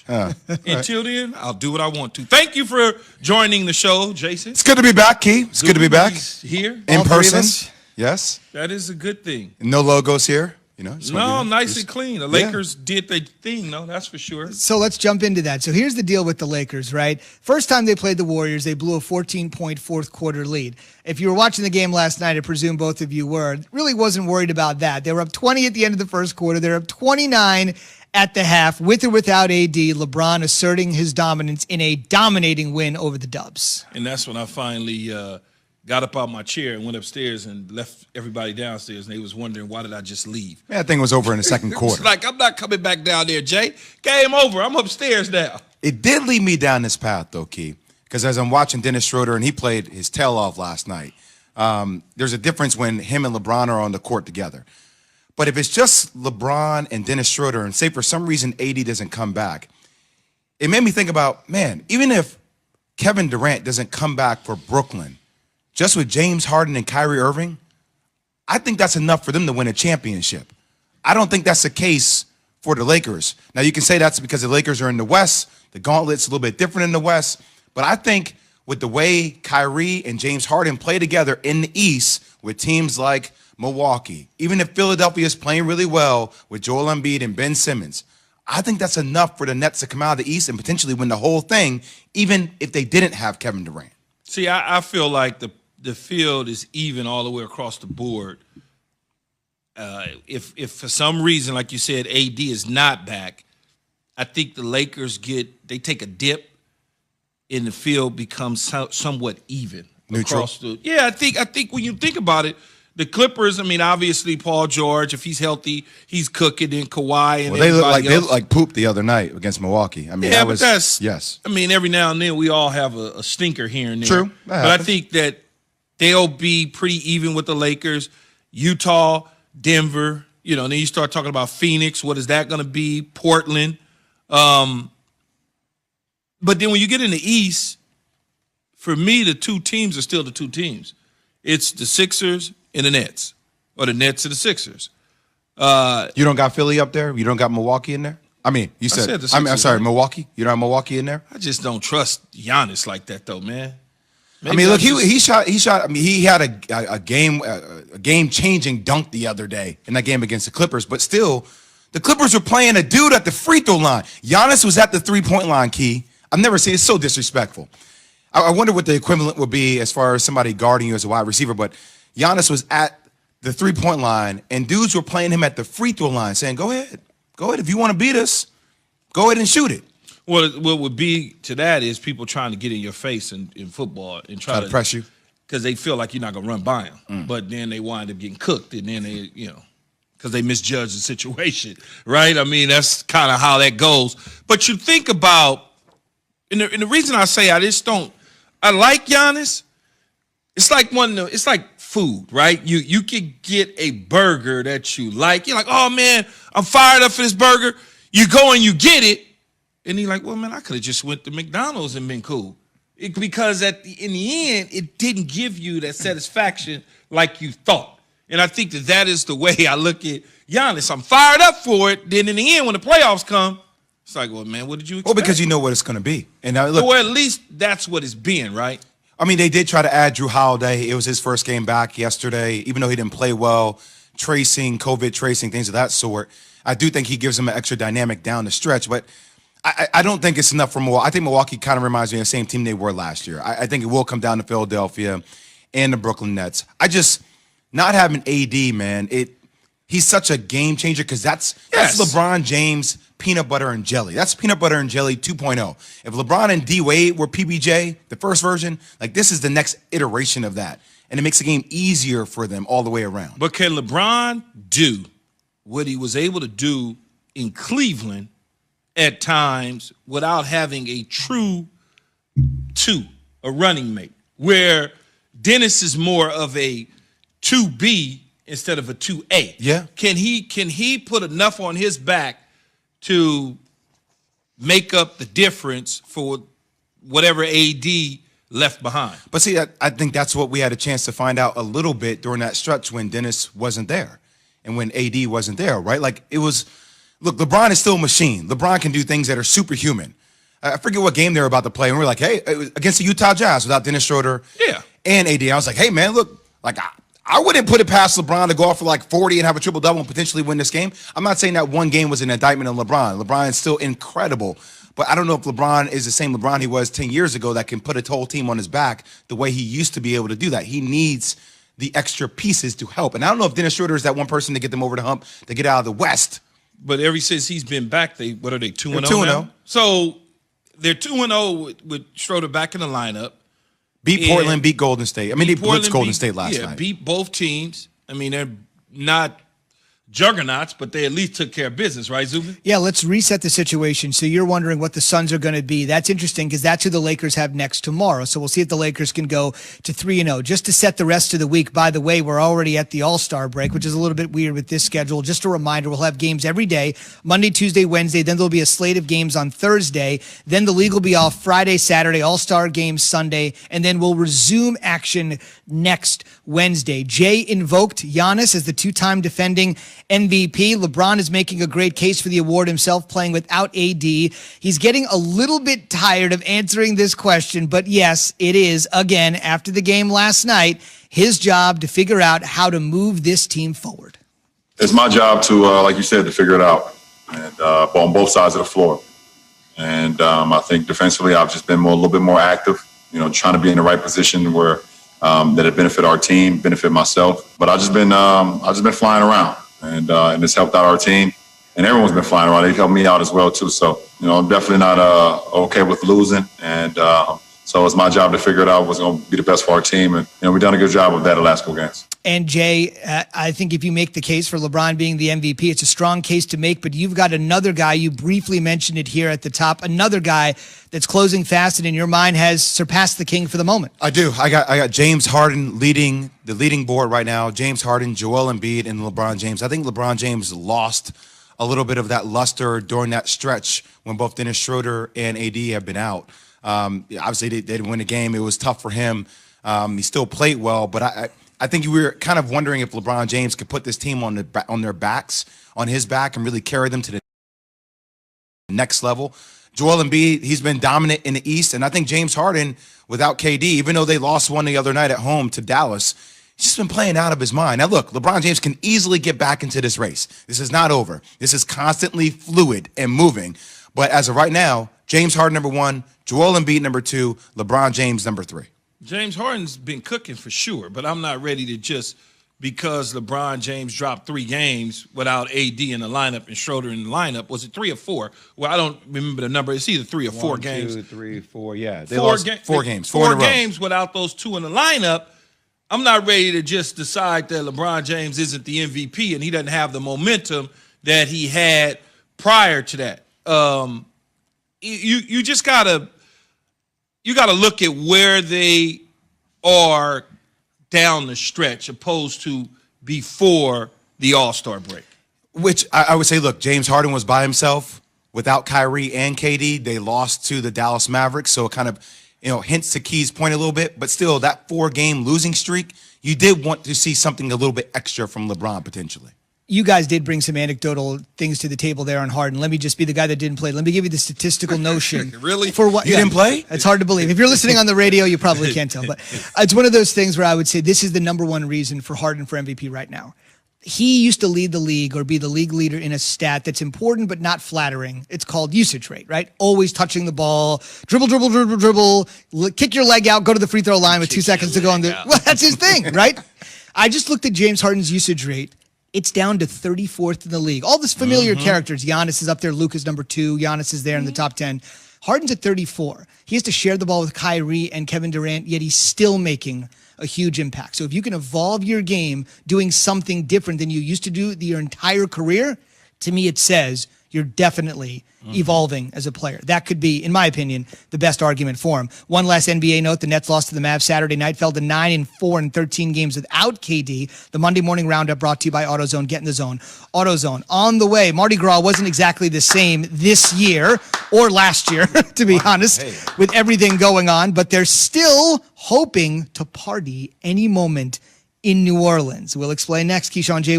Until then, I'll do what I want to. Thank you for joining the show, Jason. It's good to be back, Key. It's good to be back. Here. In person. Yes. That is a good thing. No logos here. No, nice and clean. The Lakers did their thing, though, that's for sure. So let's jump into that. So here's the deal with the Lakers, right? First time they played the Warriors, they blew a 14-point fourth quarter lead. If you were watching the game last night, I presume both of you were, really wasn't worried about that. They were up 20 at the end of the first quarter. They're up 29 at the half, with or without AD. LeBron asserting his dominance in a dominating win over the Dubs. And that's when I finally got up out my chair and went upstairs and left everybody downstairs, and they was wondering, why did I just leave? Man, that thing was over in the second quarter. Like, I'm not coming back down there, Jay. Game over. I'm upstairs now. It did lead me down this path, though, Key, because as I'm watching Dennis Schroeder, and he played his tail off last night, there's a difference when him and LeBron are on the court together. But if it's just LeBron and Dennis Schroeder, and say for some reason AD doesn't come back, it made me think about, man, even if Kevin Durant doesn't come back for Brooklyn, just with James Harden and Kyrie Irving, I think that's enough for them to win a championship. I don't think that's the case for the Lakers. Now, you can say that's because the Lakers are in the West. The gauntlet's a little bit different in the West. But I think with the way Kyrie and James Harden play together in the East with teams like Milwaukee, even if Philadelphia is playing really well with Joel Embiid and Ben Simmons, I think that's enough for the Nets to come out of the East and potentially win the whole thing, even if they didn't have Kevin Durant. See, I feel like the field is even all the way across the board. If for some reason, like you said, AD is not back, I think the Lakers they take a dip, and the field becomes somewhat even. Neutral. I think when you think about it, the Clippers, I mean, obviously Paul George, if he's healthy, he's cooking. And Kawhi and they look like poop the other night against Milwaukee. I mean, yes. I mean, every now and then we all have a stinker here and there. True, but I think that they'll be pretty even with the Lakers. Utah, Denver, then you start talking about Phoenix. What is that going to be? Portland. But then when you get in the East, for me, the two teams are still the two teams. It's the Sixers and the Nets, or the Nets and the Sixers. You don't got Philly up there? You don't got Milwaukee in there? I mean, you said the Sixers, I'm sorry, Milwaukee? You don't have Milwaukee in there? I just don't trust Giannis like that, though, man. Maybe I mean, look, he shot. I mean, he had a game-changing dunk the other day in that game against the Clippers. But still, the Clippers were playing a dude at the free throw line. Giannis was at the three-point line, Key. I've never seen it. It's so disrespectful. I wonder what the equivalent would be as far as somebody guarding you as a wide receiver. But Giannis was at the three-point line, and dudes were playing him at the free throw line, saying, "Go ahead. If you want to beat us, go ahead and shoot it." Well, what would be to that is people trying to get in your face in football and try to press you because they feel like you're not going to run by them. But then they wind up getting cooked, and then they, because they misjudge the situation, right? I mean, that's kind of how that goes. But you think about, and the reason I say I like Giannis. It's like it's like food, right? You can get a burger that you like. You're like, oh man, I'm fired up for this burger. You go and you get it. And you're like, well, man, I could have just went to McDonald's and been cool. Because in the end, it didn't give you that satisfaction like you thought. And I think that is the way I look at Giannis. I'm fired up for it. Then in the end, when the playoffs come, it's like, well, man, what did you expect? Well, because you know what it's going to be. And look, well, at least that's what it's been, right? I mean, they did try to add Drew Holiday. It was his first game back yesterday, even though he didn't play well, COVID tracing, things of that sort. I do think he gives him an extra dynamic down the stretch, but I don't think it's enough for Milwaukee. I think Milwaukee kind of reminds me of the same team they were last year. I think it will come down to Philadelphia and the Brooklyn Nets. Not having AD, man, he's such a game changer because that's LeBron James peanut butter and jelly. That's peanut butter and jelly 2.0. If LeBron and D Wade were PBJ, the first version, like this is the next iteration of that. And it makes the game easier for them all the way around. But can LeBron do what he was able to do in Cleveland at times without having a true a running mate, where Dennis is more of a 2B instead of a 2A? Yeah. Can he put enough on his back to make up the difference for whatever AD left behind? But see, I think that's what we had a chance to find out a little bit during that stretch when Dennis wasn't there and when AD wasn't there, right? Like it was look, LeBron is still a machine. LeBron can do things that are superhuman. I forget what game they were about to play, and we were like, hey, it was against the Utah Jazz without Dennis Schroeder and AD. I was like, hey, man, look, like I wouldn't put it past LeBron to go off for like 40 and have a triple-double and potentially win this game. I'm not saying that one game was an indictment on LeBron. LeBron is still incredible. But I don't know if LeBron is the same LeBron he was 10 years ago that can put a whole team on his back the way he used to be able to do that. He needs the extra pieces to help. And I don't know if Dennis Schroeder is that one person to get them over the hump to get out of the West. But ever since he's been back, what are they, 2-0 2-0. now? So they're 2-0 with Schroeder back in the lineup. Beat Portland, beat Golden State. I mean, he blitzed Golden State last night. Beat both teams. I mean, they're not juggernauts, but they at least took care of business, right, Zubin? Yeah, let's reset the situation. So you're wondering what the Suns are going to be. That's interesting because that's who the Lakers have next tomorrow. So we'll see if the Lakers can go to 3-0. Just to set the rest of the week, by the way, we're already at the All-Star break, which is a little bit weird with this schedule. Just a reminder, we'll have games every day, Monday, Tuesday, Wednesday. Then there'll be a slate of games on Thursday. Then the league will be off Friday, Saturday, All-Star games Sunday. And then we'll resume action next Wednesday. Jay invoked Giannis as the two-time defending MVP. LeBron is making a great case for the award himself, playing without AD. He's getting a little bit tired of answering this question, but yes, it is, again, after the game last night, his job to figure out how to move this team forward. It's my job to, like you said, to figure it out, and on both sides of the floor. And I think defensively, I've just been a little bit more active, trying to be in the right position where that it benefit our team, benefit myself. But I've just been flying around, and it's helped out our team. And everyone's been flying around. They've helped me out as well too. So I'm definitely not okay with losing. And so it's my job to figure it out what's going to be the best for our team. And we've done a good job of that the last couple games. And Jay, I think if you make the case for LeBron being the MVP, it's a strong case to make, but you've got another guy, you briefly mentioned it here at the top, another guy that's closing fast and in your mind has surpassed the king for the moment. I do. I got James Harden leading the leading board right now. James Harden, Joel Embiid, and LeBron James. I think LeBron James lost a little bit of that luster during that stretch when both Dennis Schroeder and AD have been out. Obviously, they didn't win the game. It was tough for him. He still played well, but I think we were kind of wondering if LeBron James could put this team on their backs, on his back, and really carry them to the next level. Joel Embiid, he's been dominant in the East, and I think James Harden, without KD, even though they lost one the other night at home to Dallas, he's just been playing out of his mind. Now, look, LeBron James can easily get back into this race. This is not over. This is constantly fluid and moving. But as of right now, James Harden, number 1, Joel Embiid, number 2, LeBron James, number 3. James Harden's been cooking for sure, but I'm not ready to just because LeBron James dropped 3 games without AD in the lineup and Schroeder in the lineup. Was it 3 or 4? Well, I don't remember the number. It's either 3 or 4 games. 1, 2, 3, 4. Yeah, they lost 4 games. 4 games without those 2 in the lineup. I'm not ready to just decide that LeBron James isn't the MVP and he doesn't have the momentum that he had prior to that. You just gotta look at where they are down the stretch opposed to before the All-Star break. Which I would say, look, James Harden was by himself without Kyrie and KD. They lost to the Dallas Mavericks, so it kind of hints to Key's point a little bit. But still, that 4-game losing streak, you did want to see something a little bit extra from LeBron potentially. You guys did bring some anecdotal things to the table there on Harden. Let me just be the guy that didn't play. Let me give you the statistical notion. Really? For what? You didn't play? It's hard to believe. If you're listening on the radio, you probably can't tell. But it's one of those things where I would say this is the number one reason for Harden for MVP right now. He used to lead the league or be the league leader in a stat that's important but not flattering. It's called usage rate, right? Always touching the ball, dribble, kick your leg out, go to the free throw line with 2 seconds to go on the. Well, that's his thing, right? I just looked at James Harden's usage rate. It's down to 34th in the league. All this familiar characters. Giannis is up there. Luka's number 2. Giannis is there in the top 10. Harden's at 34. He has to share the ball with Kyrie and Kevin Durant, yet he's still making a huge impact. So if you can evolve your game doing something different than you used to do your entire career, to me it says you're definitely evolving as a player. That could be, in my opinion, the best argument for him. One last NBA note, the Nets lost to the Mavs Saturday night, fell to 9-4 in 13 games without KD. The Monday morning roundup brought to you by AutoZone. Get in the zone. AutoZone, on the way. Mardi Gras wasn't exactly the same this year or last year, to be honest, with everything going on, but they're still hoping to party any moment in New Orleans. We'll explain next. Keyshawn J.